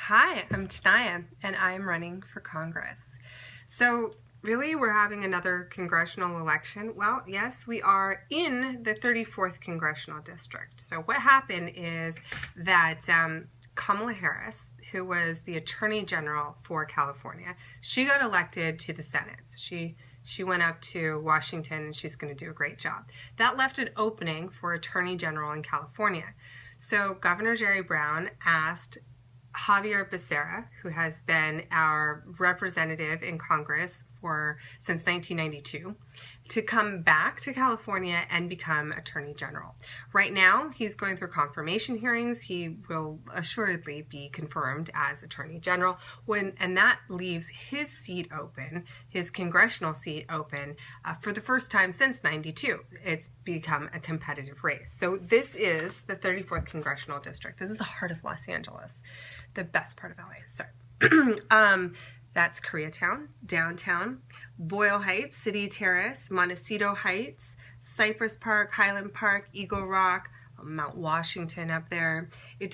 Hi, I'm Tenaya, and I'm running for Congress. So really, we're having another congressional election. Well, yes, we are in the 34th Congressional District. So what happened is that Kamala Harris, who was the Attorney General for California, she got elected to the Senate. She went up to Washington, and she's going to do a great job. That left an opening for Attorney General in California. So Governor Jerry Brown asked Xavier Becerra, who has been our representative in Congress since 1992, to come back to California and become Attorney General. Right now, he's going through confirmation hearings. He will assuredly be confirmed as Attorney General, and that leaves his seat open, his congressional seat open, for the first time since '92. It's become a competitive race. So this is the 34th Congressional District. This is the heart of Los Angeles, the best part of LA. Sorry. That's Koreatown, downtown, Boyle Heights, City Terrace, Montecito Heights, Cypress Park, Highland Park, Eagle Rock, Mount Washington up there. It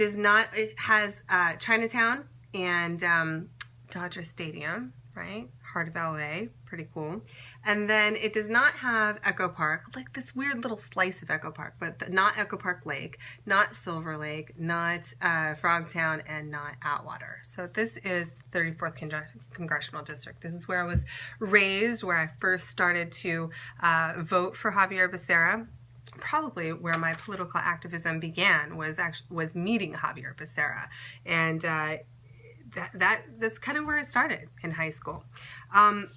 has Chinatown and Dodger Stadium, right? Heart of LA, pretty cool. And then it does not have Echo Park, like this weird little slice of Echo Park, but not Echo Park Lake, not Silver Lake, not Frogtown, and not Atwater. So this is the 34th Congressional District. This is where I was raised, where I first started to vote for Xavier Becerra. Probably where my political activism began was meeting Xavier Becerra, and that's kind of where it started in high school.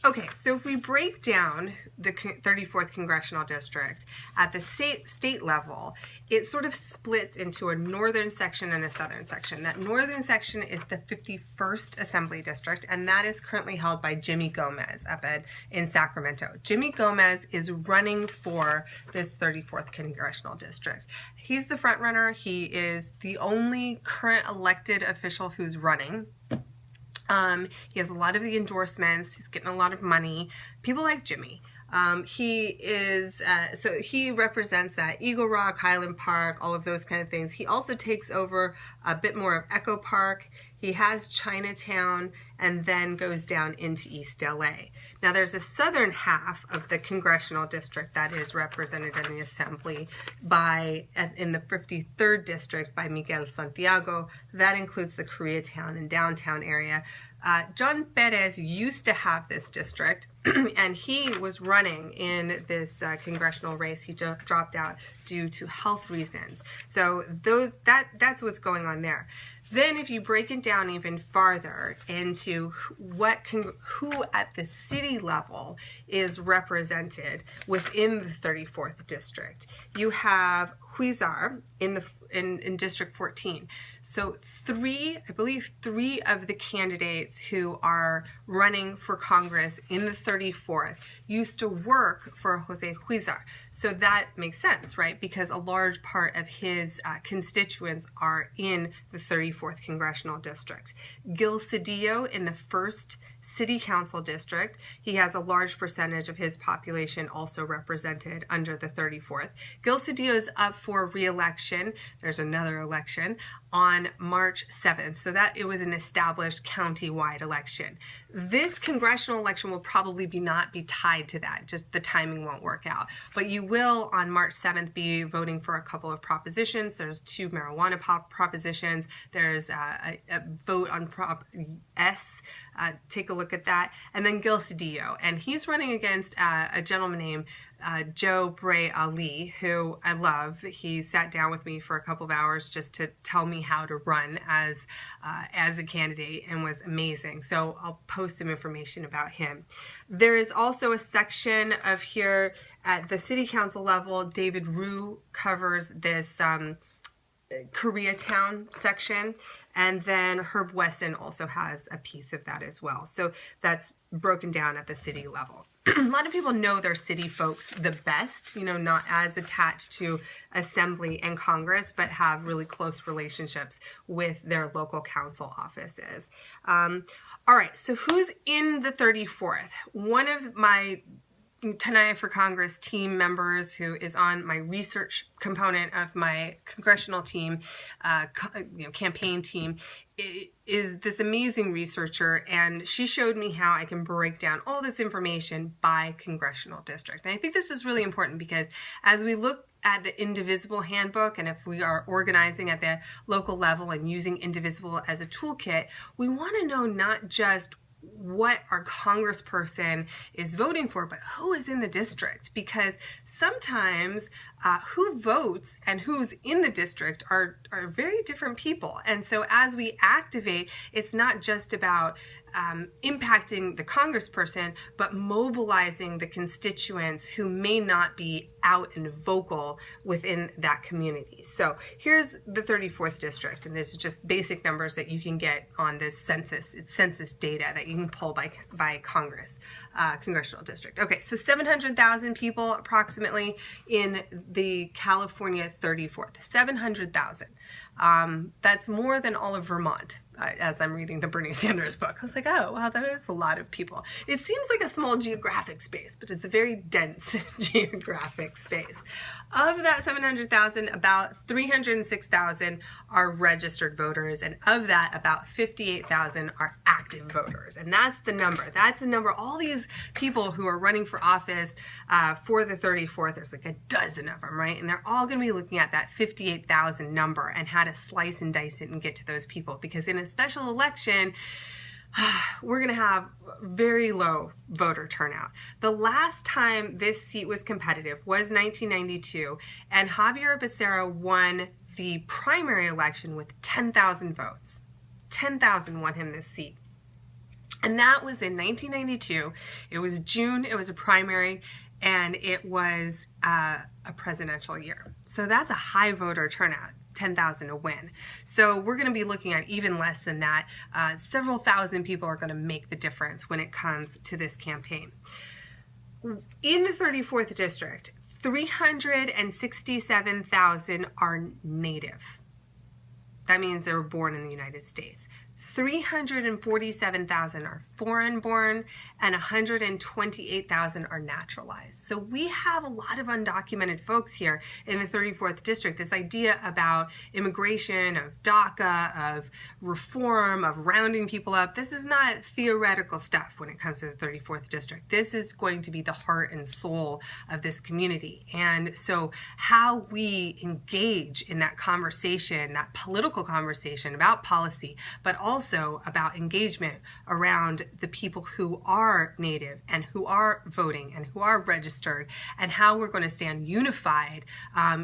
Okay, so if we break down the 34th Congressional District at the state level, it sort of splits into a northern section and a southern section. That northern section is the 51st Assembly District, and that is currently held by Jimmy Gomez up in Sacramento. Jimmy Gomez is running for this 34th Congressional District. He's the front runner. He is the only current elected official who's running. He has a lot of the endorsements. He's getting a lot of money. People like Jimmy. So he represents that Eagle Rock, Highland Park, all of those kind of things. He also takes over a bit more of Echo Park. He has Chinatown, and then goes down into East LA. Now there's a southern half of the congressional district that is represented in the assembly in the 53rd district by Miguel Santiago. That includes the Koreatown and downtown area. John Perez used to have this district, and he was running in this congressional race. He dropped out due to health reasons. So that's what's going on there. Then if you break it down even farther into who at the city level is represented within the 34th district, you have Huizar in District 14. So I believe three of the candidates who are running for Congress in the 34th used to work for Jose Huizar. So that makes sense, right? Because a large part of his constituents are in the 34th Congressional District. Gil Cedillo in the 1st City Council District, he has a large percentage of his population also represented under the 34th. Gil Cedillo is up for re-election. There's another election on March 7th. So it was an established county-wide election. This congressional election will probably not be tied to that. Just the timing won't work out. But you will on March 7th be voting for a couple of propositions. There's 2 marijuana propositions. There's a vote on Prop S. Take a look at that. And then Gil Cedillo. And he's running against a gentleman named Joe Bray Ali, who I love. He sat down with me for a couple of hours just to tell me how to run as a candidate, and was amazing. So I'll post some information about him. There is also a section of here at the city council level. David Rue covers this Koreatown section, and then Herb Wesson also has a piece of that as well. So that's broken down at the city level. A lot of people know their city folks the best, not as attached to Assembly and Congress, but have really close relationships with their local council offices. All right, so who's in the 34th? One of my Tenaya4Congress team members who is on my research component of my congressional team, campaign team, is this amazing researcher, and she showed me how I can break down all this information by congressional district. And I think this is really important because as we look at the Indivisible handbook, and if we are organizing at the local level and using Indivisible as a toolkit, we want to know not just what our congressperson is voting for, but who is in the district, because sometimes who votes and who's in the district are very different people. And so as we activate, it's not just about impacting the congressperson, but mobilizing the constituents who may not be out and vocal within that community. So here's the 34th district, and this is just basic numbers that you can get on this census. It's census data that you can pull by Congress, congressional district. Okay, so 700,000 people approximately in the California 34th. 700,000. That's more than all of Vermont. As I'm reading the Bernie Sanders book, I was like, oh, wow, that is a lot of people. It seems like a small geographic space, but it's a very dense geographic space. Of that 700,000, about 306,000 are registered voters, and of that, about 58,000 are active voters. And that's the number. That's the number. All these people who are running for office for the 34th, there's like a dozen of them, right? And they're all going to be looking at that 58,000 number and how to slice and dice it and get to those people, because in a special election, we're going to have very low voter turnout. The last time this seat was competitive was 1992, and Xavier Becerra won the primary election with 10,000 votes. 10,000 won him this seat. And that was in 1992. It was June, it was a primary, and it was a presidential year. So that's a high voter turnout. 10,000 to win. So we're going to be looking at even less than that. Several thousand people are going to make the difference when it comes to this campaign. In the 34th district, 367,000 are native. That means they were born in the United States. 347,000 are foreign-born, and 128,000 are naturalized. So we have a lot of undocumented folks here in the 34th district. This idea about immigration, of DACA, of reform, of rounding people up, this is not theoretical stuff when it comes to the 34th district. This is going to be the heart and soul of this community. And so how we engage in that conversation, that political conversation about policy, but also about engagement around the people who are native and who are voting and who are registered, and how we're going to stand unified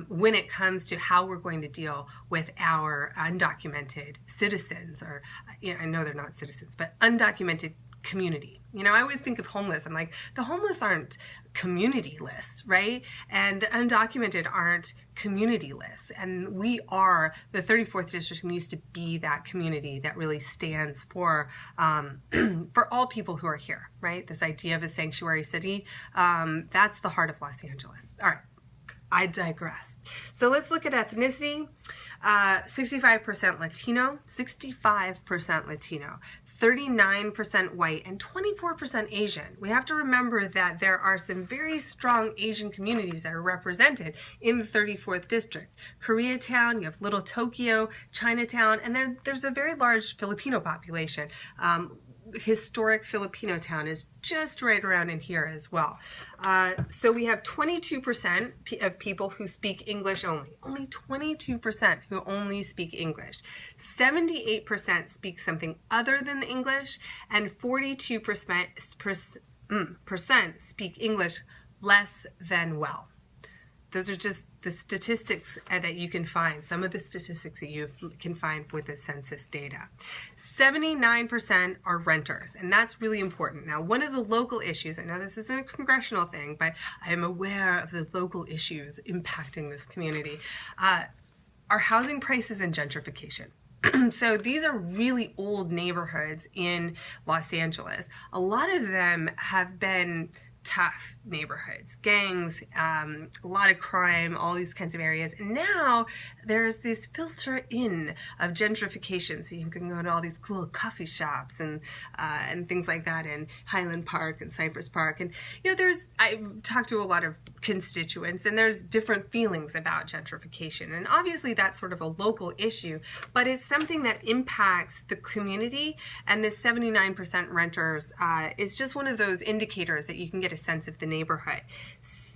when it comes to how we're going to deal with our undocumented citizens, or I know they're not citizens, but undocumented community. I always think of homeless. I'm like, the homeless aren't community-less, right? And the undocumented aren't community-less. And we are, the 34th district needs to be that community that really stands for all people who are here, right? This idea of a sanctuary city, that's the heart of Los Angeles. All right, I digress. So let's look at ethnicity. 65% Latino, 39% white, and 24% Asian. We have to remember that there are some very strong Asian communities that are represented in the 34th district. Koreatown, you have Little Tokyo, Chinatown, and there's a very large Filipino population. Historic Filipino town is just right around in here as well. So we have 22% of people who speak English only. Only 22% who only speak English. 78% speak something other than the English, and 42% speak English less than well. Those are just the statistics that you can find, some of the statistics that you can find with the census data. 79% are renters, and that's really important. Now, one of the local issues, I know this isn't a congressional thing, but I am aware of the local issues impacting this community, are housing prices and gentrification. So these are really old neighborhoods in Los Angeles. A lot of them have been tough neighborhoods, gangs, a lot of crime, all these kinds of areas. And now there's this filter in of gentrification, so you can go to all these cool coffee shops and things like that in Highland Park and Cypress Park. And I've talked to a lot of constituents, and there's different feelings about gentrification. And obviously that's sort of a local issue, but it's something that impacts the community, and this 79% renters is just one of those indicators that you can get a sense of the neighborhood.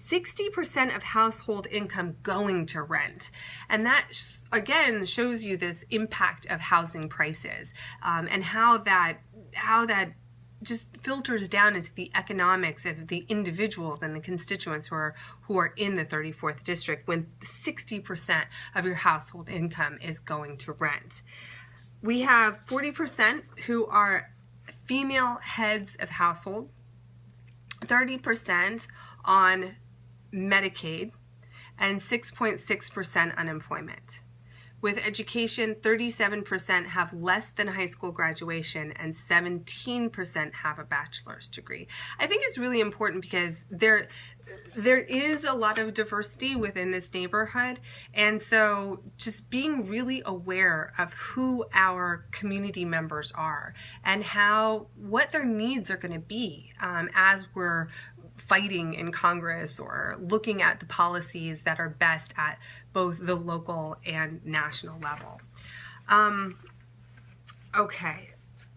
60% of household income going to rent, and that again shows you this impact of housing prices, and how that just filters down into the economics of the individuals and the constituents who are in the 34th district when 60% of your household income is going to rent. We have 40% who are female heads of household, 30% on Medicaid, and 6.6% unemployment. With education, 37% have less than high school graduation and 17% have a bachelor's degree. I think it's really important because there is a lot of diversity within this neighborhood, and so just being really aware of who our community members are and what their needs are going to be as we're fighting in Congress or looking at the policies that are best at both the local and national level. Okay,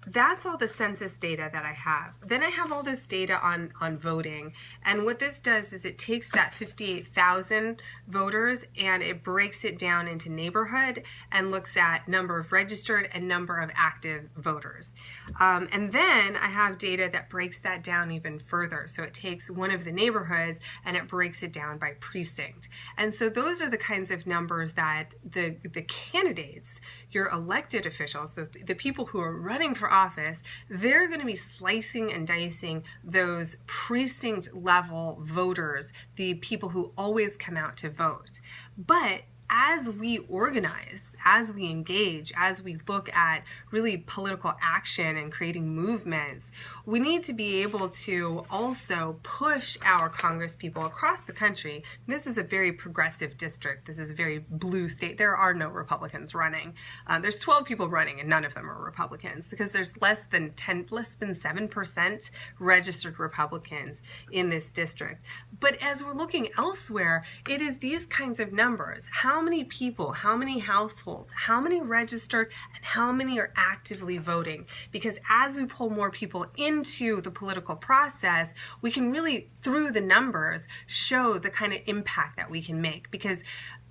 that's all the census data that I have. Then I have all this data on voting, and what this does is it takes that 58,000 voters and it breaks it down into neighborhood and looks at number of registered and number of active voters. And then I have data that breaks that down even further. So it takes one of the neighborhoods and it breaks it down by precinct. And so those are the kinds of numbers that the candidates, your elected officials, the people who are running for office, they're going to be slicing and dicing those precinct level voters, the people who always come out to vote. But as we organize, as we engage, as we look at really political action and creating movements, we need to be able to also push our Congress people across the country. This is a very progressive district. This is a very blue state. There are no Republicans running. There's 12 people running and none of them are Republicans because there's less than 7% registered Republicans in this district. But as we're looking elsewhere, it is these kinds of numbers. How many people, how many households, how many registered, and how many are actively voting? Because as we pull more people into the political process, we can really, through the numbers, show the kind of impact that we can make. Because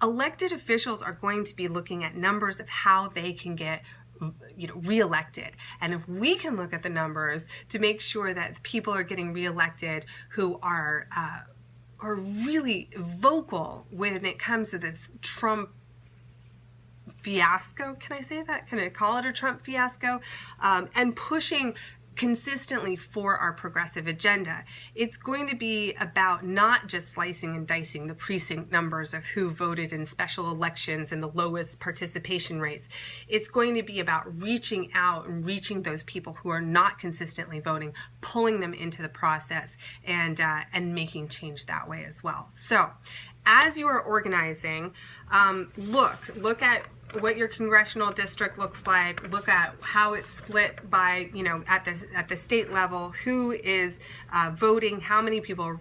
elected officials are going to be looking at numbers of how they can get reelected. And if we can look at the numbers to make sure that people are getting reelected who are really vocal when it comes to this Trump fiasco, can I say that? Can I call it a Trump fiasco? And pushing consistently for our progressive agenda. It's going to be about not just slicing and dicing the precinct numbers of who voted in special elections and the lowest participation rates. It's going to be about reaching out and reaching those people who are not consistently voting, pulling them into the process and making change that way as well. So as you are organizing, look at what your congressional district looks like, look at how it's split by, at the state level, who is voting, how many people are